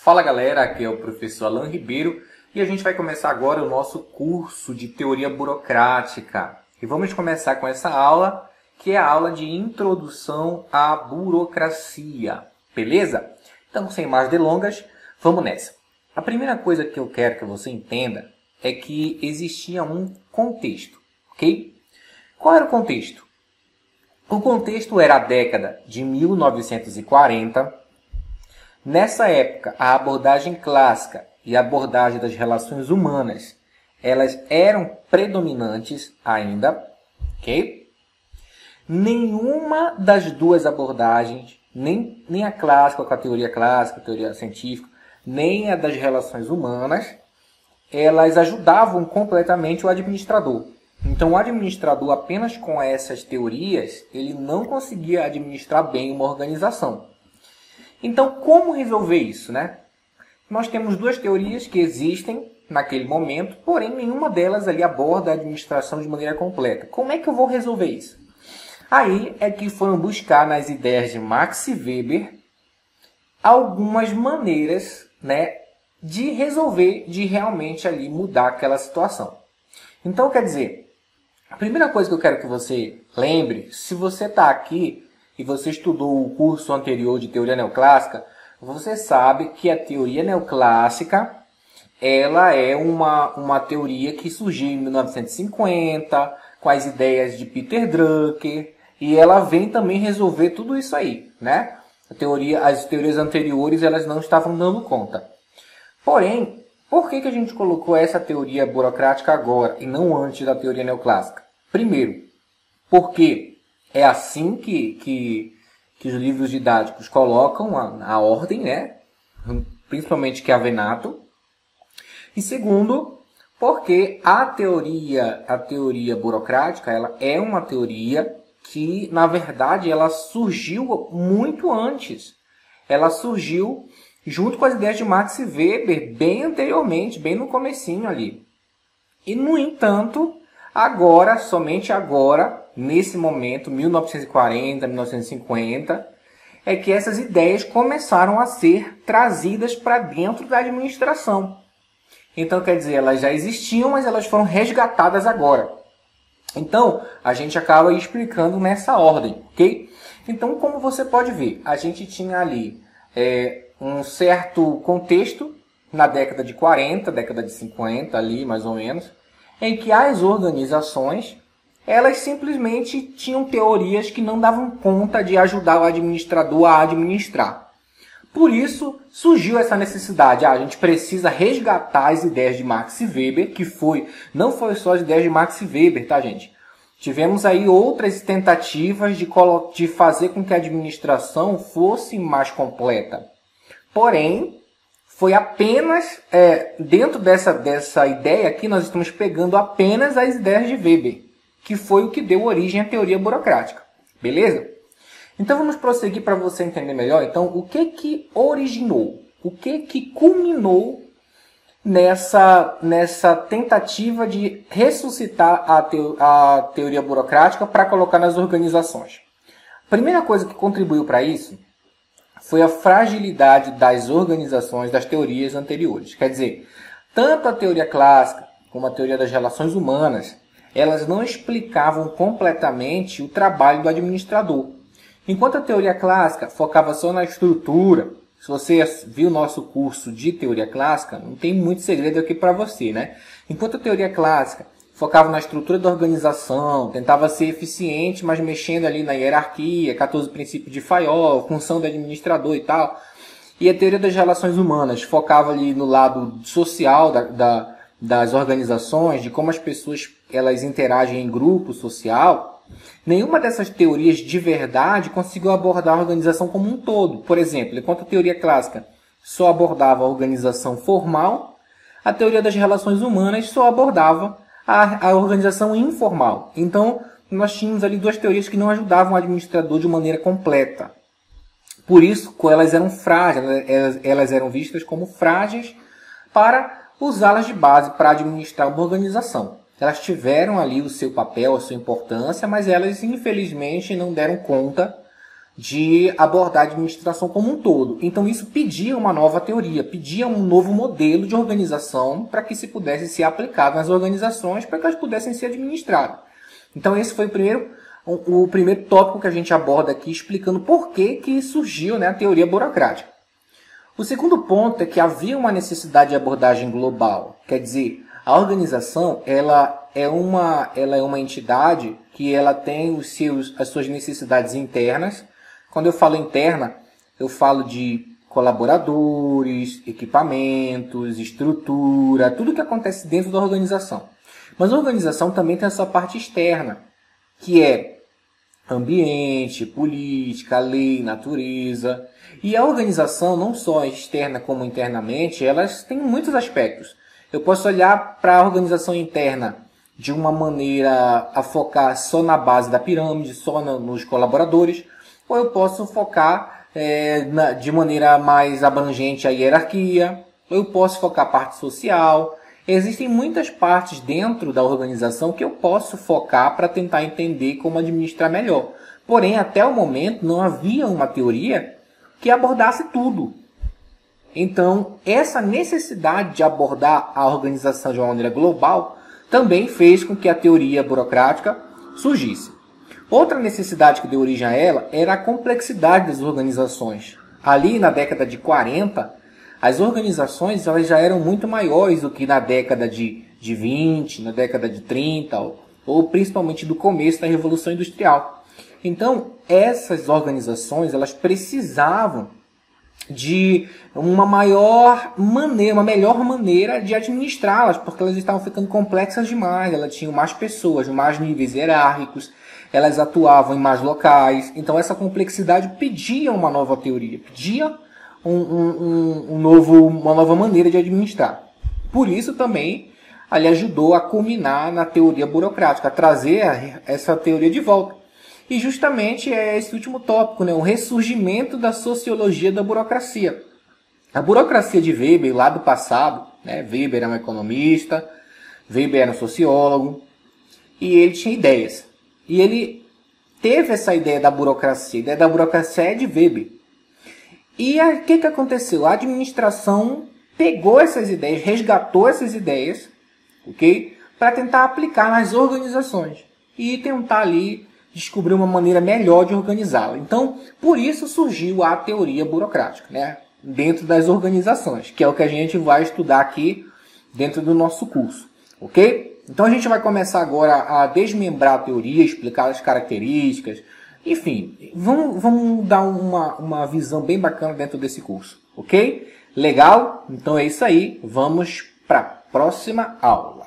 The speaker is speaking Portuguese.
Fala galera, aqui é o professor Alan Ribeiro e a gente vai começar agora o nosso curso de teoria burocrática. E vamos começar com essa aula, que é a aula de introdução à burocracia, beleza? Então, sem mais delongas, vamos nessa. A primeira coisa que eu quero que você entenda é que existia um contexto, ok? Qual era o contexto? O contexto era a década de 1940. Nessa época, a abordagem clássica e a abordagem das relações humanas, elas eram predominantes ainda, ok? Nenhuma das duas abordagens, nem a clássica com a teoria clássica, a teoria científica, nem a das relações humanas, elas ajudavam completamente o administrador. Então, o administrador, apenas com essas teorias, ele não conseguia administrar bem uma organização. Então, como resolver isso, né? Nós temos duas teorias que existem naquele momento, porém nenhuma delas ali aborda a administração de maneira completa. Como é que eu vou resolver isso? Aí é que foram buscar nas ideias de Max Weber algumas maneiras, né, de resolver, de realmente ali mudar aquela situação. Então, quer dizer, a primeira coisa que eu quero que você lembre, se você está aqui e você estudou o curso anterior de teoria neoclássica, você sabe que a teoria neoclássica ela é uma teoria que surgiu em 1950, com as ideias de Peter Drucker, e ela vem também resolver tudo isso aí, né? As teorias anteriores elas não estavam dando conta. Porém, por que a gente colocou essa teoria burocrática agora e não antes da teoria neoclássica? Primeiro, porque é assim que os livros didáticos colocam a ordem, né? Principalmente Chiavenato. E segundo, porque a teoria burocrática ela é uma teoria que, na verdade, ela surgiu muito antes. Ela surgiu junto com as ideias de Max Weber, bem anteriormente, bem no comecinho ali. E, no entanto, agora, somente agora, nesse momento, 1940, 1950, é que essas ideias começaram a ser trazidas para dentro da administração. Então, quer dizer, elas já existiam, mas elas foram resgatadas agora. Então, a gente acaba explicando nessa ordem, ok? Então, como você pode ver, a gente tinha ali um certo contexto na década de 40, década de 50, ali mais ou menos, em que as organizações elas simplesmente tinham teorias que não davam conta de ajudar o administrador a administrar. Por isso, surgiu essa necessidade. A gente precisa resgatar as ideias de Max Weber, que não foi só as ideias de Max Weber, tá, gente? Tivemos aí outras tentativas de fazer com que a administração fosse mais completa. Porém, foi apenas, dentro dessa ideia aqui, nós estamos pegando apenas as ideias de Weber, que foi o que deu origem à teoria burocrática. Beleza? Então vamos prosseguir para você entender melhor. Então, o que originou? O que culminou nessa tentativa de ressuscitar a teoria burocrática para colocar nas organizações? A primeira coisa que contribuiu para isso foi a fragilidade das organizações das teorias anteriores. Quer dizer, tanto a teoria clássica como a teoria das relações humanas, elas não explicavam completamente o trabalho do administrador. Enquanto a teoria clássica focava só na estrutura, se você viu o nosso curso de teoria clássica, não tem muito segredo aqui para você, né? Enquanto a teoria clássica focava na estrutura da organização, tentava ser eficiente, mas mexendo ali na hierarquia, 14 princípios de Fayol, função do administrador e tal. E a teoria das relações humanas focava ali no lado social das organizações, de como as pessoas elas interagem em grupo social. Nenhuma dessas teorias de verdade conseguiu abordar a organização como um todo. Por exemplo, enquanto a teoria clássica só abordava a organização formal, a teoria das relações humanas só abordava a organização informal. Então, nós tínhamos ali duas teorias que não ajudavam o administrador de maneira completa. Por isso, elas eram frágeis, elas eram vistas como frágeis para usá-las de base para administrar uma organização. Elas tiveram ali o seu papel, a sua importância, mas elas, infelizmente, não deram conta de abordar a administração como um todo. Então isso pedia uma nova teoria, pedia um novo modelo de organização para que se pudesse ser aplicado nas organizações, para que elas pudessem ser administradas. Então esse foi o primeiro tópico que a gente aborda aqui, explicando por que surgiu, né, a teoria burocrática. O segundo ponto é que havia uma necessidade de abordagem global. Quer dizer, a organização ela é uma entidade que ela tem as suas necessidades internas. Quando eu falo interna, eu falo de colaboradores, equipamentos, estrutura, tudo que acontece dentro da organização. Mas a organização também tem a sua parte externa, que é ambiente, política, lei, natureza. E a organização, não só externa como internamente, elas têm muitos aspectos. Eu posso olhar para a organização interna de uma maneira a focar só na base da pirâmide, só nos colaboradores, ou eu posso focar de maneira mais abrangente a hierarquia, ou eu posso focar a parte social. Existem muitas partes dentro da organização que eu posso focar para tentar entender como administrar melhor. Porém, até o momento, não havia uma teoria que abordasse tudo. Então, essa necessidade de abordar a organização de uma maneira global também fez com que a teoria burocrática surgisse. Outra necessidade que deu origem a ela era a complexidade das organizações. Ali na década de 40, as organizações elas já eram muito maiores do que na década de 20, na década de 30, ou principalmente do começo da Revolução Industrial. Então, essas organizações elas precisavam de uma melhor maneira de administrá-las, porque elas estavam ficando complexas demais, elas tinham mais pessoas, mais níveis hierárquicos, elas atuavam em mais locais. Então essa complexidade pedia uma nova teoria, pedia uma nova maneira de administrar. Por isso também ele ajudou a culminar na teoria burocrática, a trazer essa teoria de volta. E justamente é esse último tópico, né? O ressurgimento da sociologia da burocracia. A burocracia de Weber, lá do passado, né? Weber era um economista, Weber era um sociólogo, e ele tinha ideias. E ele teve essa ideia da burocracia. A ideia da burocracia é de Weber. E o que aconteceu? A administração pegou essas ideias, resgatou essas ideias, ok? Para tentar aplicar nas organizações. E tentar ali descobrir uma maneira melhor de organizá-la. Então, por isso surgiu a teoria burocrática, né? Dentro das organizações, que é o que a gente vai estudar aqui dentro do nosso curso, ok? Então a gente vai começar agora a desmembrar a teoria, explicar as características, enfim, vamos dar uma visão bem bacana dentro desse curso, ok? Legal? Então é isso aí, vamos para a próxima aula.